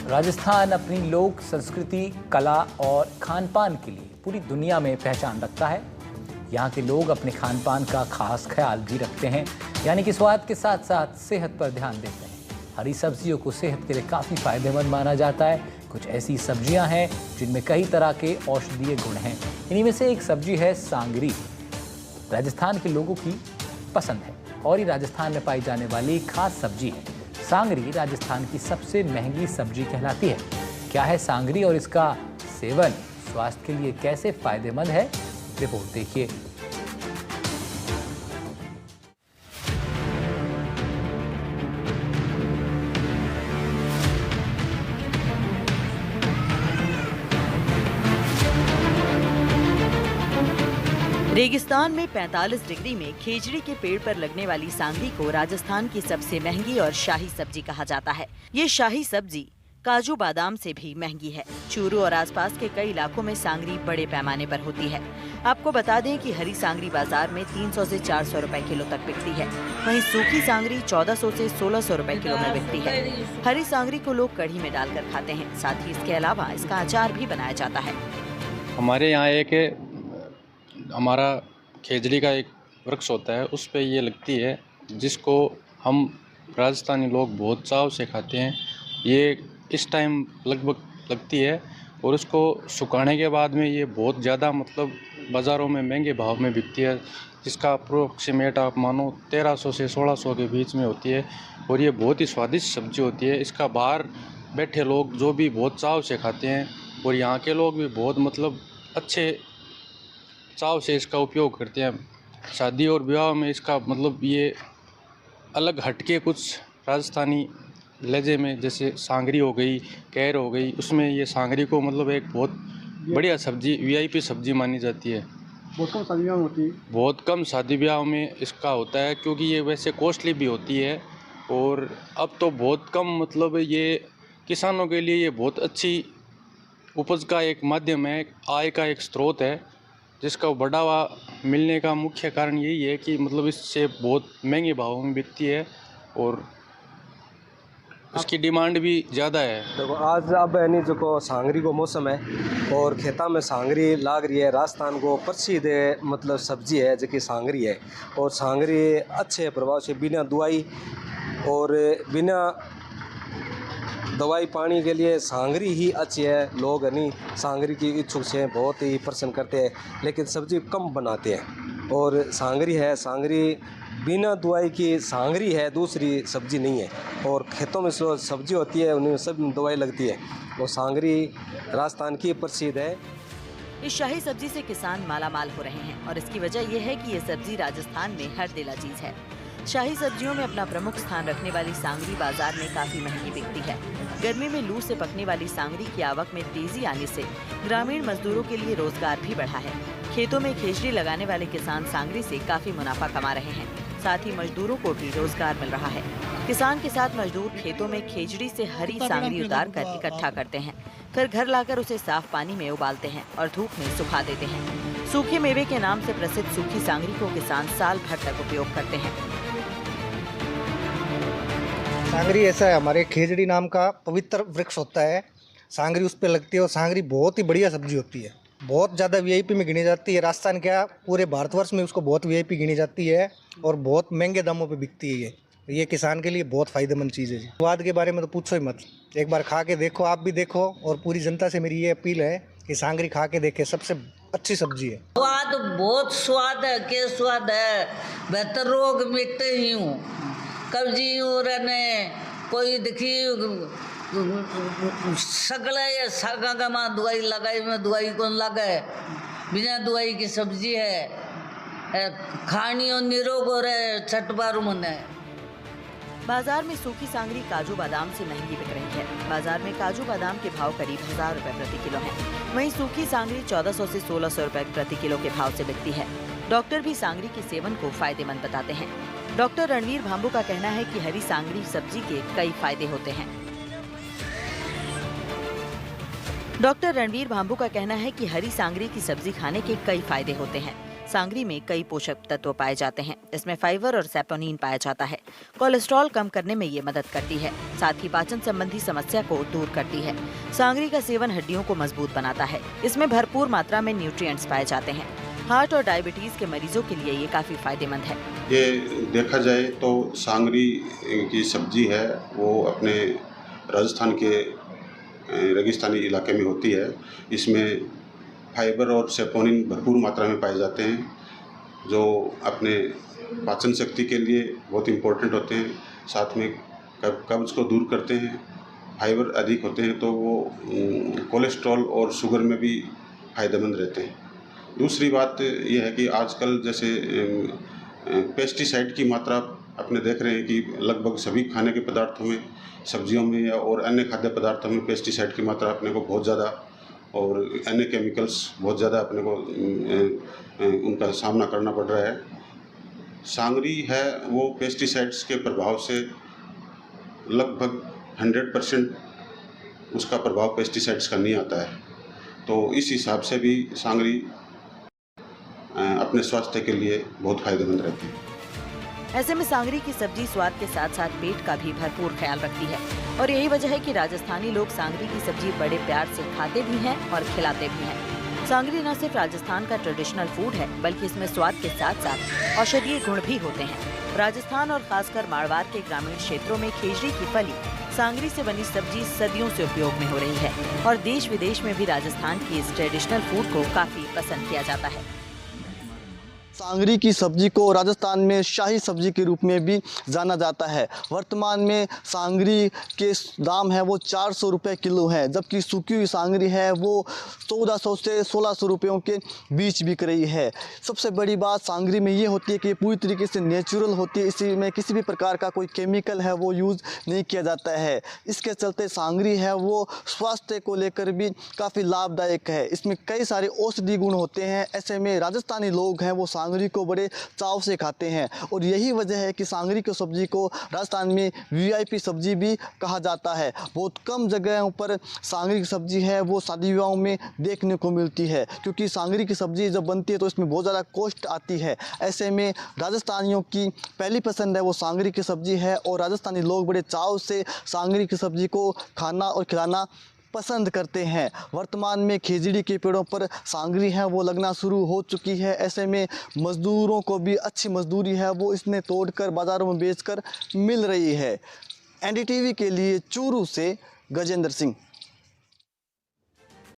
राजस्थान अपनी लोक संस्कृति, कला और खान पान के लिए पूरी दुनिया में पहचान रखता है। यहाँ के लोग अपने खान पान का खास ख्याल भी रखते हैं, यानी कि स्वाद के साथ साथ सेहत पर ध्यान देते हैं। हरी सब्जियों को सेहत के लिए काफ़ी फायदेमंद माना जाता है। कुछ ऐसी सब्जियां हैं जिनमें कई तरह के औषधीय गुण हैं। इन्हीं में से एक सब्जी है सांगरी। राजस्थान के लोगों की पसंद है और ये राजस्थान में पाई जाने वाली एक खास सब्जी है। सांगरी राजस्थान की सबसे महंगी सब्जी कहलाती है। क्या है सांगरी और इसका सेवन स्वास्थ्य के लिए कैसे फायदेमंद है, रिपोर्ट देखिए। रेगिस्तान में 45 डिग्री में खेजड़ी के पेड़ पर लगने वाली सांगरी को राजस्थान की सबसे महंगी और शाही सब्जी कहा जाता है। ये शाही सब्जी काजू बादाम से भी महंगी है। चूरू और आसपास के कई इलाकों में सांगरी बड़े पैमाने पर होती है। आपको बता दें कि हरी सांगरी बाजार में 300 से 400 रुपए किलो तक बिकती है। वहीं सूखी सांगरी 1400 से 1600 रुपए किलो में बिकती है। हरी सांगरी को लोग कढ़ी में डालकर खाते हैं। साथ ही इसके अलावा इसका अचार भी बनाया जाता है। हमारे यहाँ हमारा खेजड़ी का एक वृक्ष होता है, उस पे ये लगती है, जिसको हम राजस्थानी लोग बहुत चाव से खाते हैं। ये इस टाइम लगभग लगती है और उसको सुखाने के बाद में ये बहुत ज़्यादा बाज़ारों में महंगे भाव में बिकती है, जिसका अप्रोक्सीमेट आप मानो 1300 से 1600 के बीच में होती है। और ये बहुत ही स्वादिष्ट सब्जी होती है। इसका बाहर बैठे लोग जो भी बहुत चाव से खाते हैं और यहाँ के लोग भी बहुत अच्छे चाव से इसका उपयोग करते हैं। शादी और विवाह में इसका ये अलग हटके कुछ राजस्थानी लहजे में, जैसे सांगरी हो गई, कैर हो गई, उसमें ये सांगरी को एक बहुत बढ़िया सब्जी, वीआईपी सब्जी मानी जाती है। बहुत कम शादी ब्याह होती है। बहुत कम शादी ब्याह में इसका होता है, क्योंकि ये वैसे कॉस्टली भी होती है। और अब तो बहुत कम ये किसानों के लिए ये बहुत अच्छी उपज का एक माध्यम है, आय का एक स्रोत है, जिसका बढ़ावा मिलने का मुख्य कारण यही है कि इससे बहुत महंगे भावों में बिकती है और इसकी डिमांड भी ज़्यादा है। देखो आज अब जो सांगरी को मौसम है और खेता में सांगरी लाग रही है। राजस्थान को प्रसिद्ध सब्जी है जो कि सांगरी है। और सांगरी अच्छे प्रभाव से बिना दवाई और बिना दवाई पानी के लिए सांगरी ही अच्छी है। लोग सांगरी की इच्छुक से बहुत ही पसंद करते हैं, लेकिन सब्जी कम बनाते हैं। और सांगरी है, सांगरी बिना दवाई की सांगरी है, दूसरी सब्जी नहीं है। और खेतों में जो सब्जी होती है उनमें सब दवाई लगती है। वो सांगरी राजस्थान की प्रसिद्ध है। इस शाही सब्जी से किसान मालामाल हो रहे हैं और इसकी वजह यह है कि ये सब्जी राजस्थान में हर दिला चीज है। शाही सब्जियों में अपना प्रमुख स्थान रखने वाली सांगरी बाजार में काफी महंगी बिकती है। गर्मी में लू से पकने वाली सांगरी की आवक में तेजी आने से ग्रामीण मजदूरों के लिए रोजगार भी बढ़ा है। खेतों में खेजड़ी लगाने वाले किसान सांगरी से काफी मुनाफा कमा रहे हैं। साथ ही मजदूरों को भी रोजगार मिल रहा है। किसान के साथ मजदूर खेतों में खेजड़ी से हरी सांगरी उतार कर इकट्ठा करते हैं, फिर घर लाकर उसे साफ पानी में उबालते हैं और धूप में सुखा देते हैं। सूखे मेवे के नाम से प्रसिद्ध सूखी सांगरी को किसान साल भर तक उपयोग करते हैं। सांगरी ऐसा है, हमारे खेजड़ी नाम का पवित्र वृक्ष होता है, सांगरी उस पर लगती है और सांगरी बहुत ही बढ़िया सब्जी होती है। बहुत ज़्यादा वीआईपी में गिनी जाती है। राजस्थान क्या पूरे भारतवर्ष में उसको बहुत वीआईपी गिनी जाती है और बहुत महंगे दामों पे बिकती है। ये किसान के लिए बहुत फ़ायदेमंद चीज़ है। स्वाद के बारे में तो पूछो ही मत, एक बार खा के देखो, आप भी देखो। और पूरी जनता से मेरी ये अपील है कि सांगरी खा के देखे, सबसे अच्छी सब्जी है। स्वाद बहुत स्वाद है, के स्वाद है, बेहतर रोग मिटते ही हूँ, कब्जी हूँ रहने कोई देखी सगले सागा का माँ दवाई लगाई में दवाई कौन लगाए, बिना दवाई की सब्जी है, खानी और निरोग हो रहे छठबारू मन है। बाजार में सूखी सांगरी काजू बादाम से महंगी बिक रही है। बाजार में काजू बादाम के भाव करीब 1000 रुपए प्रति किलो हैं। वहीं सूखी सांगरी 1400 से 1600 रुपए प्रति किलो के भाव से बिकती है। डॉक्टर भी सांगरी के सेवन को फायदेमंद बताते हैं। डॉक्टर रणवीर भांबू का कहना है कि हरी सांगरी सब्जी के कई फायदे होते हैं। डॉक्टर रणवीर भांबू का कहना है कि हरी सांगरी की सब्जी खाने के कई फायदे होते हैं। सांगरी में कई पोषक तत्व पाए जाते हैं। इसमें फाइबर और सैपोनिन पाया जाता है। कोलेस्ट्रॉल कम करने में ये मदद करती है, साथ ही पाचन संबंधी समस्या को दूर करती है। सांगरी का सेवन हड्डियों को मजबूत बनाता है। इसमें भरपूर मात्रा में न्यूट्रिएंट्स पाए जाते हैं। हार्ट और डायबिटीज के मरीजों के लिए ये काफी फायदेमंद है। ये देखा जाए तो सांगरी की सब्जी है वो अपने राजस्थान के रेगिस्तानी इलाके में होती है। इसमें फाइबर और सेपोनिन भरपूर मात्रा में पाए जाते हैं, जो अपने पाचन शक्ति के लिए बहुत इम्पोर्टेंट होते हैं। साथ में कब्ज को दूर करते हैं। फाइबर अधिक होते हैं तो वो कोलेस्ट्रॉल और शुगर में भी फ़ायदेमंद रहते हैं। दूसरी बात यह है कि आजकल जैसे पेस्टिसाइड की मात्रा अपने देख रहे हैं कि लगभग सभी खाने के पदार्थों में, सब्जियों में या और अन्य खाद्य पदार्थों में पेस्टिसाइड की मात्रा अपने को बहुत ज़्यादा और अन्य केमिकल्स बहुत ज़्यादा अपने को उनका सामना करना पड़ रहा है। सांगरी है वो पेस्टिसाइड्स के प्रभाव से लगभग 100% उसका प्रभाव पेस्टिसाइड्स का नहीं आता है। तो इस हिसाब से भी सांगरी अपने स्वास्थ्य के लिए बहुत फायदेमंद रहती है। ऐसे में सांगरी की सब्जी स्वाद के साथ साथ पेट का भी भरपूर ख्याल रखती है और यही वजह है कि राजस्थानी लोग सांगरी की सब्जी बड़े प्यार से खाते भी हैं और खिलाते भी हैं। सांगरी न सिर्फ राजस्थान का ट्रेडिशनल फूड है, बल्कि इसमें स्वाद के साथ साथ औषधीय गुण भी होते हैं। राजस्थान और खासकर मारवाड़ के ग्रामीण क्षेत्रों में खेजड़ी की फली सांगरी से बनी सब्जी सदियों से उपयोग में हो रही है और देश विदेश में भी राजस्थान की इस ट्रेडिशनल फूड को काफी पसंद किया जाता है। सांगरी की सब्जी को राजस्थान में शाही सब्जी के रूप में भी जाना जाता है। वर्तमान में सांगरी के दाम है वो 400 रुपये किलो है, जबकि सूखी हुई सांगरी है वो 1400 से 1600 रुपयों के बीच बिक रही है। सबसे बड़ी बात सांगरी में ये होती है कि पूरी तरीके से नेचुरल होती है, इसी में किसी भी प्रकार का कोई केमिकल है वो यूज़ नहीं किया जाता है। इसके चलते सांगरी है वो स्वास्थ्य को लेकर भी काफ़ी लाभदायक है। इसमें कई सारे औषधि गुण होते हैं। ऐसे में राजस्थानी लोग हैं वो सांगरी को बड़े चाव से खाते हैं और यही वजह है कि सांगरी की सब्जी को राजस्थान में वीआईपी सब्जी भी कहा जाता है। बहुत कम जगहों पर सांगरी की सब्जी है वो शादी विवाहों में देखने को मिलती है, क्योंकि सांगरी की सब्जी जब बनती है तो इसमें बहुत ज़्यादा कॉस्ट आती है। ऐसे में राजस्थानियों की पहली पसंद है वो सांगरी की सब्जी है और राजस्थानी लोग बड़े चाव से सांगरी की सब्जी को खाना और खिलाना पसंद करते हैं। वर्तमान में खेजड़ी के पेड़ों पर सांगरी है वो लगना शुरू हो चुकी है। ऐसे में मज़दूरों को भी अच्छी मजदूरी है वो इसने तोड़कर बाज़ारों में बेचकर मिल रही है। एनडीटीवी के लिए चूरू से गजेंद्र सिंह।